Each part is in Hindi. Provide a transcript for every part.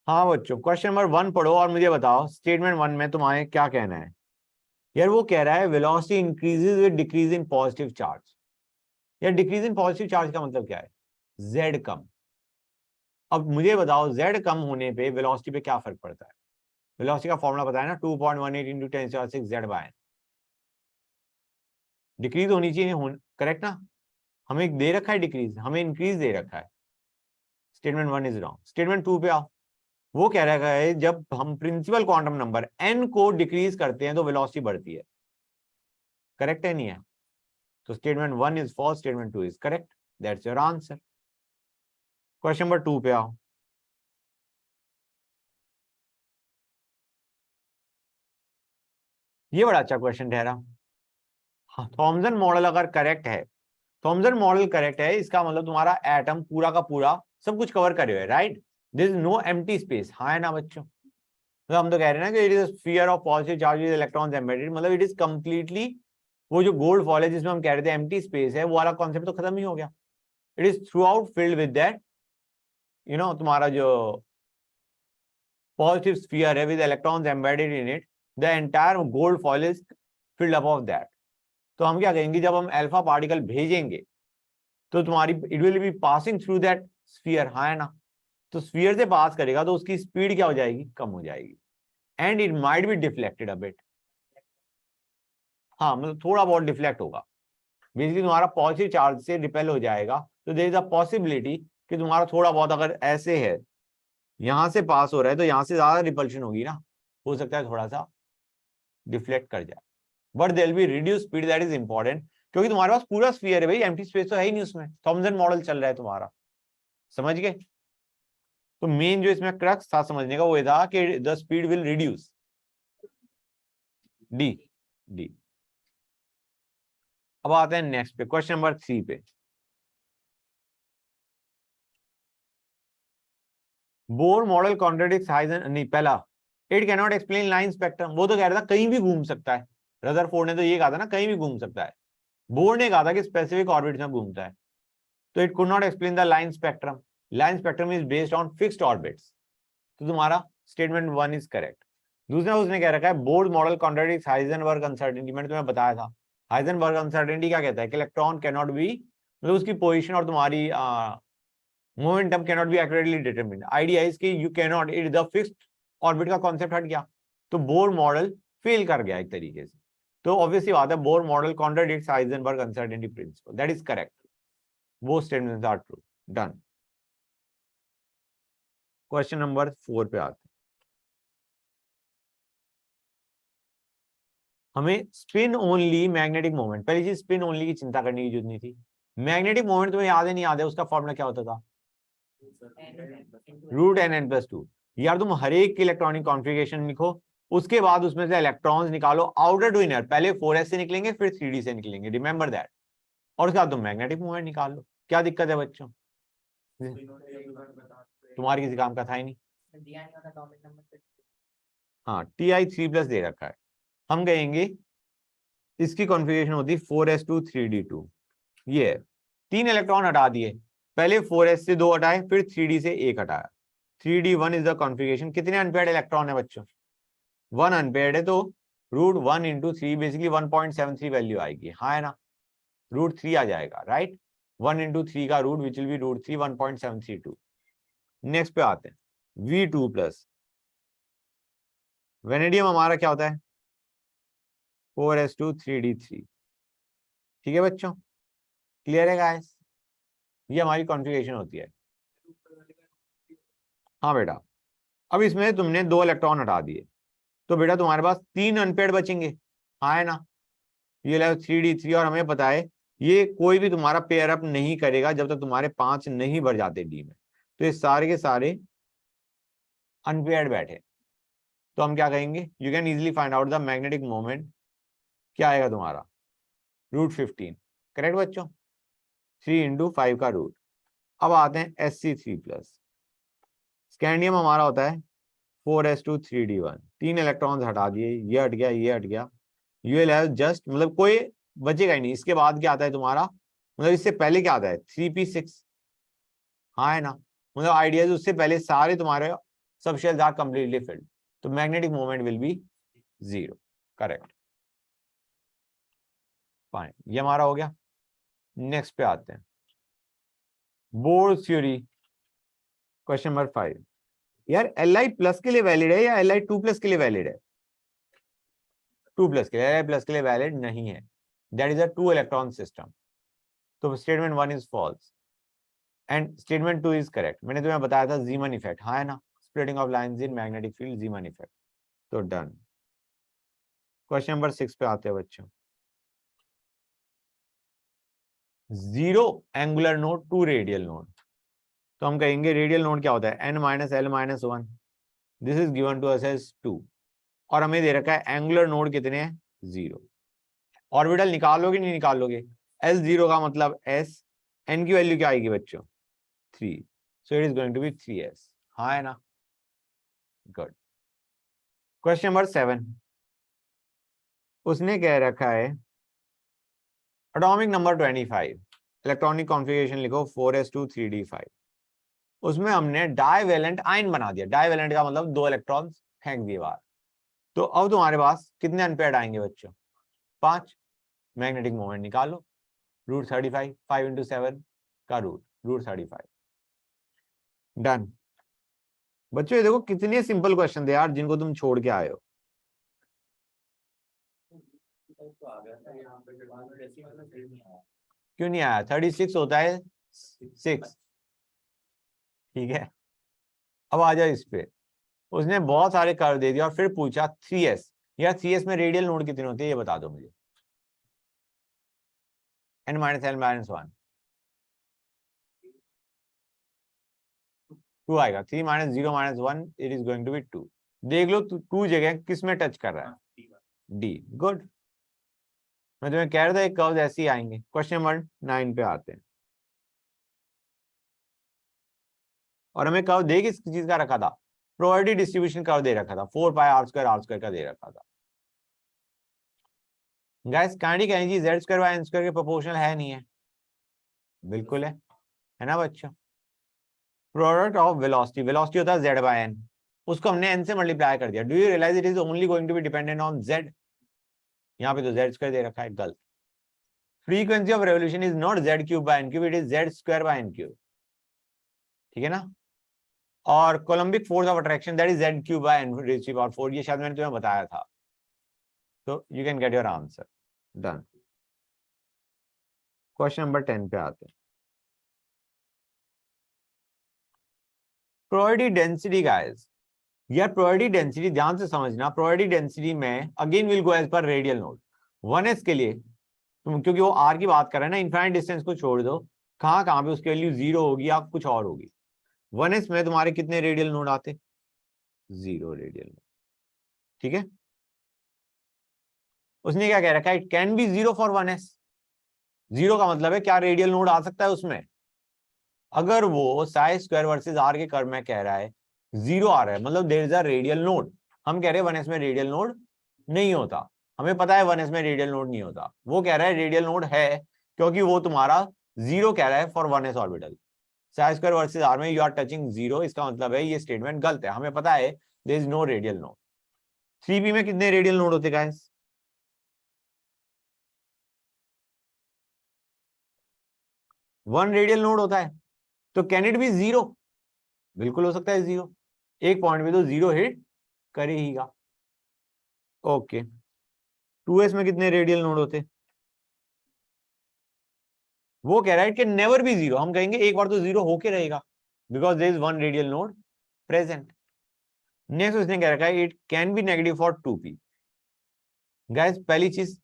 हाँ बच्चों, क्वेश्चन नंबर 1 पढ़ो और मुझे बताओ स्टेटमेंट 1 में तुम्हारे क्या कहना है। यार वो कह रहा है velocity increases with decrease in positive charge. यार डिक्रीज इन पॉजिटिव चार्ज का मतलब क्या है? जेड कम। अब मुझे बताओ जेड कम होने पे वेलोसिटी पे क्या फर्क पड़ता है? वेलोसिटी का फॉर्मूला पता है ना, 2.18 इंटू 10⁶ जेड बाय। डिक्रीज होनी चाहिए, करेक्ट ना? हमें दे रखा है डिक्रीज, हमें इंक्रीज दे रखा है। Statement 1 is wrong. स्टेटमेंट 2 पे आओ। वो कह रहा है जब हम प्रिंसिपल क्वांटम नंबर n को डिक्रीज करते हैं तो वेलोसिटी बढ़ती है। करेक्ट है नहीं है? तो statement 1 is false, statement 2 is correct. That's your answer. Question number 2 पे आओ। ये बड़ा अच्छा क्वेश्चन ठहरा। थॉमसन मॉडल अगर करेक्ट है, थॉमसन मॉडल करेक्ट है, इसका मतलब तुम्हारा एटम पूरा का पूरा सब कुछ कवर करे हुए, right? This no empty space. हाँ है ना बच्चों? तो हम तो कह रहे हैं ना कि it is sphere of positive charge with electrons embedded, मतलब इट इज कंप्लीटली, वो जो गोल्ड फॉल है जिसमें हम कह रहे थे एम्प्टी स्पेस है, वो वाला कॉन्सेप्ट तो खत्म ही हो गया। It is through out filled with that, तुम्हारा जो पॉजिटिव स्फीयर है with electrons embedded in it, the entire gold fall is filled above that. तो हम क्या कहेंगे, जब हम अल्फा पार्टिकल भेजेंगे तो तुम्हारी it will be passing through that sphere. हाँ है ना? तो स्फीयर से पास करेगा तो उसकी स्पीड क्या हो जाएगी? कम हो जाएगी। And it might be deflected a bit. हाँ, मतलब थोड़ा बहुत डिफ्लेक्ट होगा। बेसिकली तुम्हारा पॉजिटिव चार्ज से रिपेल हो जाएगा, तो देयर इज अ पॉसिबिलिटी कि तुम्हारा थोड़ा बहुत, अगर ऐसे है यहां से पास हो रहा है तो यहां से ज्यादा रिपल्शन होगी ना, हो सकता है थोड़ा सा डिफ्लेक्ट कर जाए, but there will be reduce speed. That is important, क्योंकि तुम्हारे पास पूरा स्फीयर है भाई, एम्प्टी स्पेस तो है ही नहीं उसमें, थॉमसन मॉडल चल रहा है तुम्हारा। समझ गए? तो मेन जो इसमें क्रक्स था समझने का वो ये था कि the speed will reduce. D, D. अब आते हैं नेक्स्ट पे, क्वेश्चन नंबर 3 पे। बोर मॉडल कॉन्ट्रडिक्ट्स हाइजन, नहीं पहला, it can not explain line spectrum. वो तो कह रहा था कहीं भी घूम सकता है। रदरफोर्ड ने तो ये कहा था ना, कहीं भी घूम सकता है। बोर ने कहा था कि स्पेसिफिक ऑर्बिट में घूमता है। तो it could not explain the line spectrum. Line spectrum is based on fixed orbits. तो तुम्हारा स्टेटमेंट 1 इज करेक्ट। दूसरा उसने कह रखा है Bohr model contradicts Heisenberg uncertainty. मैंने तुम्हें बताया था हाइजेनबर्ग अनसर्टेनिटी क्या कहता है कि इलेक्ट्रॉन कैन नॉट बी, मतलब उसकी पोजीशन और तुम्हारी momentum can not be accurately determined. Idea is कि you can not, it the fixed orbit का कॉन्सेप्ट हट गया, तो बोर मॉडल फेल कर गया एक तरीके से। तो ऑब्वियसली बात है Bohr model contradicts Heisenberg uncertainty principle. That is correct. वो statements are true. Done. Question number 4 पे आते हैं। हमें स्पिन ओनली मैग्नेटिक मोमेंट, पहली चीज स्पिन ओनली की चिंता करने की जरूरत नहीं थी। मैग्नेटिक मोमेंट तुम्हें याद है नहीं याद है? उसका फॉर्मूला क्या होता था? √n(n+2). यार तुम हर एक की इलेक्ट्रॉनिक कॉन्फ़िगरेशन लिखो, उसके बाद उसमें से इलेक्ट्रॉन्स निकालो आउटर टू इनर, पहले 4s से निकलेंगे फिर 3d से निकलेंगे, रिमेंबर दैट। और उसके बाद तुम मैग्नेटिक मोमेंट निकाल लो। क्या दिक्कत है बच्चों? तुम्हारे किसी काम का था ही नहीं। हाँ, Ti3+ दे रखा है। हम कहेंगे इसकी कॉन्फ़िगरेशन होती 4s2 3d2। ये है, 3 इलेक्ट्रॉन हटा दिए, पहले 4s से 2 हटाए फिर 3d से 1 हटाया। 3d1 is the configuration. कितने अनपेयर्ड इलेक्ट्रॉन है बच्चों? 1 अनपेयर्ड है, तो √1 × 3 बेसिकली 1.73 वैल्यू आएगी। हाँ है ना? √3 आ जाएगा, राइट? 1 × 3 का root which will be √3, 1.732। Next पे आते हैं, V2+। वेनेडियम हमारा क्या होता है? 4s2 3d3। ठीक है बच्चों, क्लियर है गाइस? ये हमारी कॉन्फ़िगरेशन होती है। हाँ बेटा, अब इसमें तुमने 2 इलेक्ट्रॉन हटा दिए, तो बेटा तुम्हारे पास 3 अनपेयर्ड बचेंगे। हाँ है ना? ये 3d3, और हमें पता है ये कोई भी तुम्हारा पेयर अप नहीं करेगा जब तक तुम्हारे 5 नहीं भर जाते डी में। तो ये सारे के सारे अनपेयर्ड बैठे। तो हम क्या कहेंगे, you can easily find out the magnetic moment. क्या आएगा तुम्हारा? √15। करेक्ट बच्चों? 3 × 5 का रूट। अब आते हैं Sc3+। स्कैंडियम हमारा होता है 4s2 3d1। 3 इलेक्ट्रॉन्स हटा दिए, ये हट गया, ये हट गया। यू विल हैव जस्ट, मतलब कोई बचेगा ही नहीं। इसके बाद क्या आता है तुम्हारा, मतलब इससे पहले क्या आता है? 3p6। हाँ है ना? मतलब आइडियाज उससे पहले सारे तुम्हारे सब शेल्स आर कंप्लीटली फिल्ड, तो magnetic moment will be 0। Correct, fine, ये हमारा हो गया। नेक्स्ट पे आते हैं, बोर थ्योरी, क्वेश्चन नंबर 5। यार Li+ के लिए वैलिड है या Li2+ के लिए वैलिड है? 2+ के लिए, Li+ के लिए वैलिड नहीं है, that is a 2 electron system. तो statement 1 is false and statement 2 is correct. मैंने तुम्हें बताया था जीमन इफेक्ट, हाँ है ना, splitting of lines in magnetic field, Zeeman effect. तो डन। क्वेश्चन नंबर 6 पे आते हैं बच्चों। 0 एंगुलर नोड, 2 रेडियल नोड। तो हम कहेंगे रेडियल नोड क्या होता है, n-l-1, this is given to us as 2, और हमें दे रखा है एंगुलर नोड कितने हैं, 0। ऑर्बिटल निकालोगे नहीं निकालोगे, L0 का मतलब S, n की वैल्यू क्या आएगी बच्चों, 3, so it is going to be 3s, हाँ है ना, गुड। क्वेश्चन नंबर 7, उसने कह रखा है एटॉमिक नंबर 25, इलेक्ट्रॉनिक कॉन्फ़िगरेशन लिखो 4s2 3d5। उसमें हमने डाइवेलेंट आयन बना दिया, डाइवेलेंट का मतलब 2 इलेक्ट्रॉन्स फेंक दिए बाहर। तो अब तुम्हारे पास कितने अनपेयर्ड आएंगे बच्चों, 5। मैग्नेटिक मोमेंट निकालो, √35, 5 × 7 का √35। डन। बच्चों ये देखो कितने सिंपल क्वेश्चन थे यार, जिनको तुम छोड़ के आए हो। क्यों नहीं आया, 36 होता है 6, ठीक है। अब आ जाओ इस पे, उसने बहुत सारे कर्व दे दिया और फिर पूछा 3s, या 3s में रेडियल नोड कितने होते हैं ये बता दो मुझे, n-l-1, 2 आएगा, 3 - 0 - 1 it is going to be 2। देख लो 2 जगह किस में टच कर रहा है, डी, गुड। मैं तुम्हें कह रहा था एक कर्व ऐसे ही आएंगे। क्वेश्चन नंबर 9 पे आते हैं, और हमें कर्व दे किस चीज का रखा था, प्रोबेबिलिटी डिस्ट्रीब्यूशन कर्व दे रखा था, 4πr² का दे रखा था। Guys kinetic energy z² n² के प्रोपोर्शनल है नहीं है, बिल्कुल है ना बच्चों। प्रोडक्ट ऑफ वेलोसिटी, वेलोसिटी होता है z/n, उसको हमने n से मल्टीप्लाई कर दिया। Do you realise it is only going to be dependent on z, यहाँ पे तो z² दे रखा है, गलत। Frequency of revolution is not z³/n³, it is z²/n³, ठीक है ना। और coulombic force of attraction that is z³/n⁴, ये शायद मैंने तुम्हें बताया था। तो you can get your answer, done. Question number 10 पे आते हैं, प्रोबेबिलिटी डेंसिटी गाइस। यार प्रोबेबिलिटी डेंसिटी ध्यान से समझना, प्रोबेबिलिटी डेंसिटी में again will go as per radial node. 1s के लिए तुम, क्योंकि वो r की बात कर रहे हैं ना, इनफाइनाइट डिस्टेंस को छोड़ दो, कहां कहां पे उसकी वैल्यू 0 होगी या कुछ और होगी। 1s में तुम्हारे कितने रेडियल नोड आते, 0 रेडियल नोड, ठीक है। उसने क्या कह रखा है, it can B 0 for 1s। 0 का मतलब है क्या रेडियल नोड आ सकता है उसमें, अगर वो साइ² वर्सेस r के कर्व में कह रहा है 0 आ रहा है, मतलब there is a radial node. हम कह रहे हैं 1s में रेडियल नोड नहीं होता, हमें पता है 1s में रेडियल नोड नहीं होता। वो कह रहा है रेडियल नोड है, क्योंकि वो तुम्हारा 0 कह रहा है for 1s orbital. Psi versus r में यू आर टचिंग 0, इसका मतलब है ये स्टेटमेंट गलत है, हमें पता है there is no radial node. 3p में कितने रेडियल नोड होते गाइस, 1 रेडियल नोड होता है। तो कैन इट बी 0, बिल्कुल हो सकता है 0, एक पॉइंट में तो 0 हिट करेगा। ओके, 2s में कितने रेडियल नोड होते, वो कह रहा है कि नेवर बी 0, हम कहेंगे एक बार तो 0 होके रहेगा, because there is 1 radial node present. Next उसने कह रखा है it can be negative for 2p। Guys पहली चीज,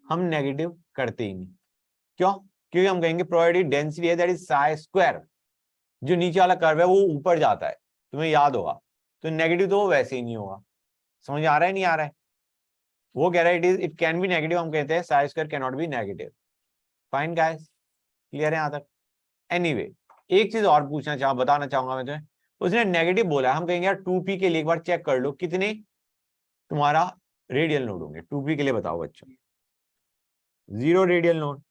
हम नेगेटिव करते ही नहीं, क्यों, क्योंकि हम कहेंगे प्रोबेबिलिटी डेंसिटी है दैट इज साइ², जो नीचे वाला कर्व है वो ऊपर जाता है, तुम्हें याद होगा, तो नेगेटिव तो वो वैसे ही नहीं होगा। समझ आ रहा है, नहीं आ रहा है। वो कह रहा है इट कैन बी नेगेटिव, हम कहते हैं psi can not be negative. Fine guys, clear है यहां तक। एनीवे, एक चीज और बताना चाहूंगा मैं तुम्हें, उसने नेगेटिव बोला, हम कहेंगे यार 2p के लिए एक बार चेक कर लो कितने तुम्हारा रेडियल नोड होंगे। 2p के लिए बताओ बच्चों, 0 रेडियल नोड,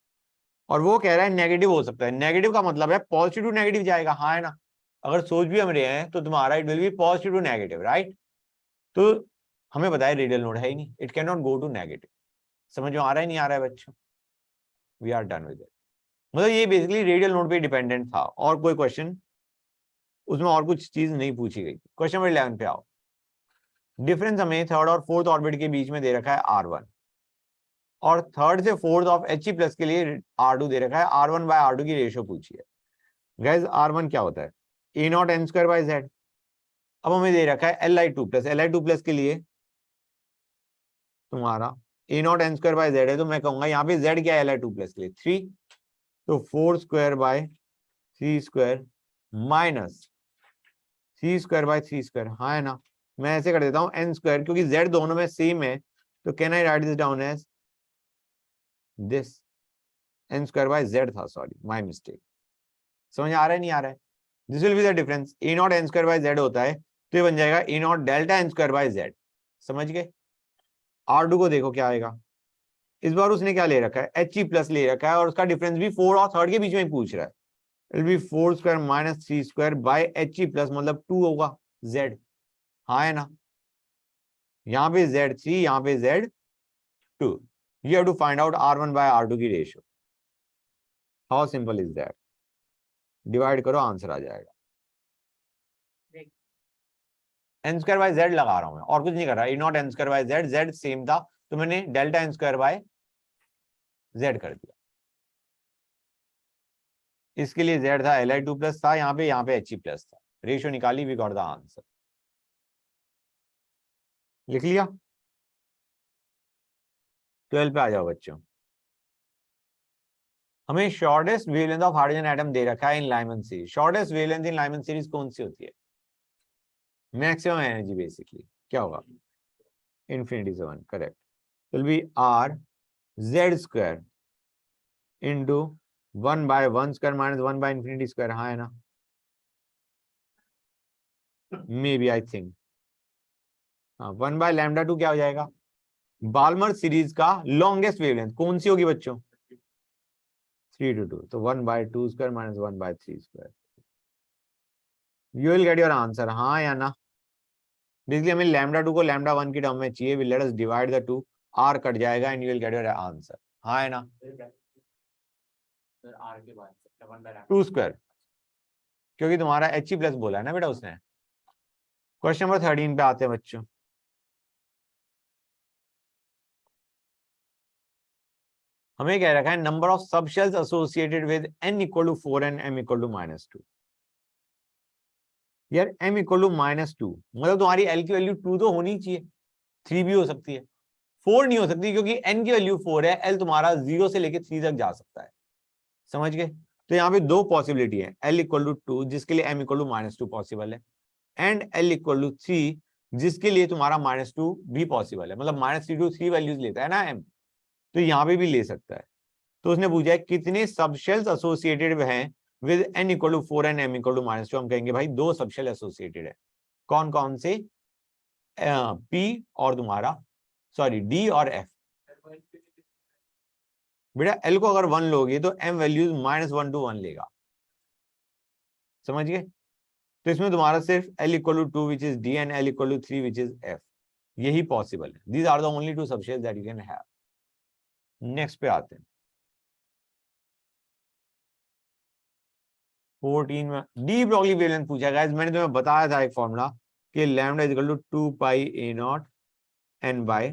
और वो कह रहा है नेगेटिव हो सकता है। नेगेटिव का मतलब है पॉजिटिव टू नेगेटिव जाएगा, हाँ है ना। अगर सोच भी हम रहे हैं तो तुम्हारा it will be positive to negative, right? तो हमें बताया रेडियल नोड है ही नहीं, it can not go to negative. समझ में आ रहा है नहीं आ रहा है बच्चों? We are done with it. मतलब ये बेसिकली रेडियल नोड पे डिपेंडेंट था, और कोई क्वेश्चन उसमें और कुछ चीज नहीं पूछी गई। क्वेश्चन नंबर 11 पे आओ। डिफरेंस हमें थर्ड और फोर्थ ऑर्बिट के बीच में दे रखा है R1, और थर्ड से फोर्थ ऑफ He+ के लिए R2 दे रखा है। R1 बाय R2 की रेशियो पूछी है। गाइस R1 क्या होता है? A0 n² by Z। अब हमें दे रखा है Li2+ के लिए तुम्हारा A0 n² बाय Z है, तो मैं कहूंगा यहाँ पे Z क्या है Li2+ के लिए 3, तो 4² बाय 3² माइनस 3² बाय 3², हाँ है ना? मैं ऐसे कर देता हूँ n², क्योंकि Z दोनों में सेम है, तो can I write this down as this n² by Z था, सॉरी माय मिस्टेक। समझ आ रहा है नहीं आ रहा है? This will be the difference. A0 n² by Z होता है, तो ये बन जाएगा A0 delta n² by Z। समझ गए? R2 को देखो क्या आएगा। इस बार उसने क्या ले रखा है? He+ ले रखा है, और उसका डिफरेंस भी 4 और थर्ड के बीच में ही पूछ रहा है। It be 4² minus 3² by He+, मतलब 2 होगा Z, हाँ है ना? यहाँ पे Z3, यहाँ पे Z2। You have to find out R1 by R2 की रेशियो। How simple is that? Divide करो, आंसर आ जाएगा। n² बाय Z लगा रहा हूं मैं, और कुछ नहीं कर रहा। A0 n² by Z, Z same था, तो मैंने डेल्टा n² बाय Z कर दिया। इसके लिए Z था Li2+ था, यहाँ पे He+ था। रेशियो निकाली, वी गॉट द आंसर। लिख लिया? 12 पे आ जाओ बच्चों। हमें shortest wavelength of hydrogen atom दे रखा है in Lyman series. Shortest wavelength in Lyman series कौन सी होती है? मैक्सिमम एनर्जी बेसिकली क्या होगा? इन्फिनिटी से 1, correct. Will be R(Z²) into 1/(1² minus 1/(∞²), हाँ है ना? मे बी, आई थिंक, हाँ। 1/λ2 क्या हो जाएगा? बाल्मर सीरीज का लॉन्गेस्ट वेवलेंथ कौन सी होगी बच्चों? 3 to 2, तो 1/2² minus 1/3²। You will get your answer, हाँ या ना? बेसिकली हमें λ2 को λ1 की टर्म में चाहिए। Will let us divide the two, R cut जाएगा and you will get your answer, हाँ है ना? R के बाद 2², क्योंकि तुम्हारा He+ बोला है ना बेटा उसने। क्वेश्चन नंबर 13 पे आते हैं बच्चों। हमें कह रखा है number of subshells associated with n equal to 4 and m equal to -2। यार m इक्वल टू -2 मतलब तुम्हारी l की वैल्यू 2 तो होनी चाहिए, 3 भी हो सकती है, 4 नहीं हो सकती, क्योंकि n की वैल्यू 4 है, l तुम्हारा 0 से लेके 3 तक जा सकता है। समझ गए? तो यहाँ पे दो पॉसिबिलिटी है, l इक्वल टू 2 जिसके लिए m इक्वल टू -2 पॉसिबल है, एंड l इक्वल टू 3 जिसके लिए तुम्हारा -2 भी पॉसिबल है। मतलब -3 to 3 वैल्यूज लेता है ना m, तो यहाँ पे भी ले सकता है। तो उसने पूछा है कितने सबशेल्स एसोसिएटेड हैं with n equal to 4 and m equal to -2। हम कहेंगे भाई 2 सबशेल एसोसिएटेड है। कौन कौन से? P और तुम्हारा सॉरी D और F। बेटा L को अगर 1 लोगे तो m वैल्यूज -1 to 1 लेगा। समझ गए? तो इसमें तुम्हारा सिर्फ L equal to 2 which is D and L equal to 3 which is F, यही पॉसिबल है। These are the only 2 subshells that you can have. Next पे आते हैं। 14 में डी ब्रॉगली वेवलेंथ पूछा गाइस। मैंने तुम्हें बताया था एक फॉर्मूला कि lambda equal to 2 pi A0 n by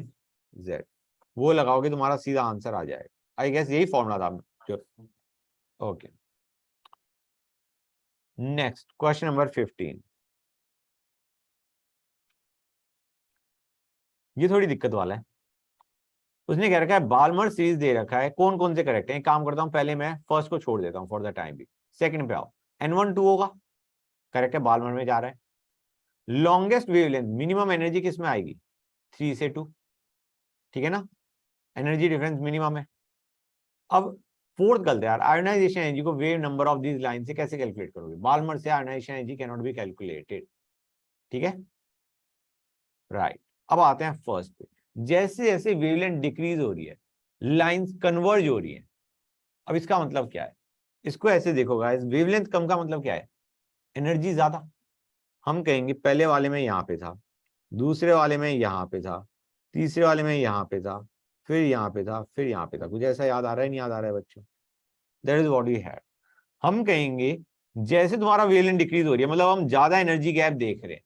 Z, वो लगाओगे तुम्हारा सीधा आंसर आ जाएगा। आई गेस यही फॉर्मूला था जो। Okay, next question number 15। ये थोड़ी दिक्कत वाला है। उसने कह रखा है बाल्मर सीरीज दे रखा है, कौन कौन से करेक्ट है। एक काम करता हूं, पहले मैं फर्स्ट को छोड़ देता हूं फॉर द टाइम भी। सेकंड पे आओ। n1 2 होगा, करेक्ट है, बाल्मर में जा रहा है। लॉन्गेस्ट वेवलेंथ मिनिमम एनर्जी किस में आएगी? 3 से 2, ठीक है ना? एनर्जी डिफरेंस मिनिमम है। अब फोर्थ गलत है यार, आयोनाइजेशन एनर्जी को wave number of this line से कैसे कैलकुलेट करोगे? बाल्मर से ionisation energy can not be calculated, ठीक है, राइट। अब आते हैं फर्स्ट पे। जैसे जैसे वेवलेंथ डिक्रीज हो रही है, लाइंस कन्वर्ज हो रही है। अब इसका मतलब क्या है? इसको ऐसे देखो गाइस, वेवलेंथ कम का मतलब क्या है? एनर्जी ज्यादा। हम कहेंगे पहले वाले में यहाँ पे था, दूसरे वाले में यहाँ पे था, तीसरे वाले में यहाँ पे था, फिर यहाँ पे था, फिर यहाँ पे था। कुछ ऐसा याद आ रहा है, नहीं याद आ रहा है बच्चों? That is what we have. हम कहेंगे जैसे तुम्हारा वेवलेंथ डिक्रीज हो रही है, मतलब हम ज्यादा एनर्जी गैप देख रहे हैं।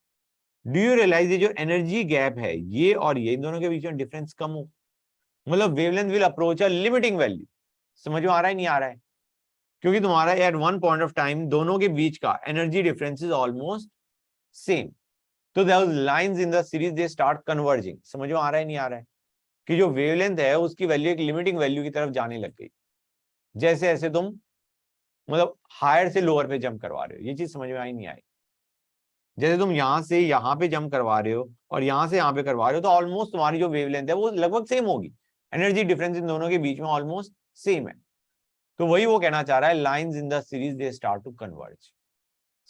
डू यू रियलाइज ये जो एनर्जी गैप है, ये और ये, इन दोनों के बीच में डिफरेंस कम हो, मतलब wavelength will approach a limiting value. समझ में आ रहा है, नहीं आ रहा है? क्योंकि तुम्हारा at one point of time दोनों के बीच का energy difference is almost same. तो those lines in the series they start converging। समझ में आ रहा है, नहीं आ रहा है? कि जो वेवलेंथ है उसकी वैल्यू एक लिमिटिंग वैल्यू की तरफ जाने लग गई, जैसे ऐसे तुम मतलब हायर से लोअर पे जंप करवा रहे हो। ये चीज समझ में आई, नहीं आई? जैसे तुम यहां से यहां पे जंप करवा रहे हो और यहां से यहां पे करवा रहे हो, तो ऑलमोस्ट तुम्हारी जो वेवलेंथ है वो लगभग सेम होगी। एनर्जी डिफरेंस इन दोनों के बीच में ऑलमोस्ट सेम है। तो वही वो कहना चाह रहा है, lines in the series they start to converge.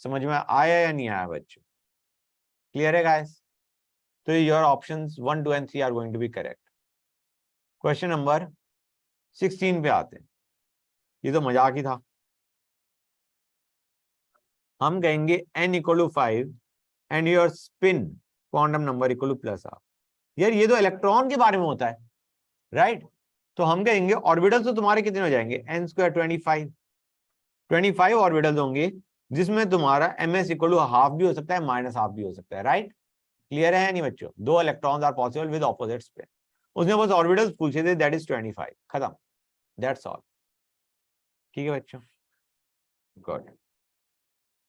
समझ में आया या नहीं आया बच्चों? क्लियर है गाइस? तो your options 1, 2 and 3 are going to be correct. Question number 16 पे आते हैं। ये तो मजाक ही था। हम कहेंगे n equal to 5 and your spin quantum number equal to plus half. यार ये तो इलेक्ट्रॉन के बारे में होता है, राइट? तो हम कहेंगे ऑर्बिटल तो तुम्हारे कितने हो जाएंगे, n स्क्वायर 25 ऑर्बिटल होंगे, जिसमें तुम्हारा ms इक्वल टू हाफ भी हो सकता है, माइनस हाफ भी हो सकता है, राइट? क्लियर है नहीं बच्चों? 2 electrons are possible with opposite spin. उसने बस ऑर्बिटल्स पूछे थे, दैट इज 25, खत्म, दैट्स ऑल। ठीक है बच्चों, गुड।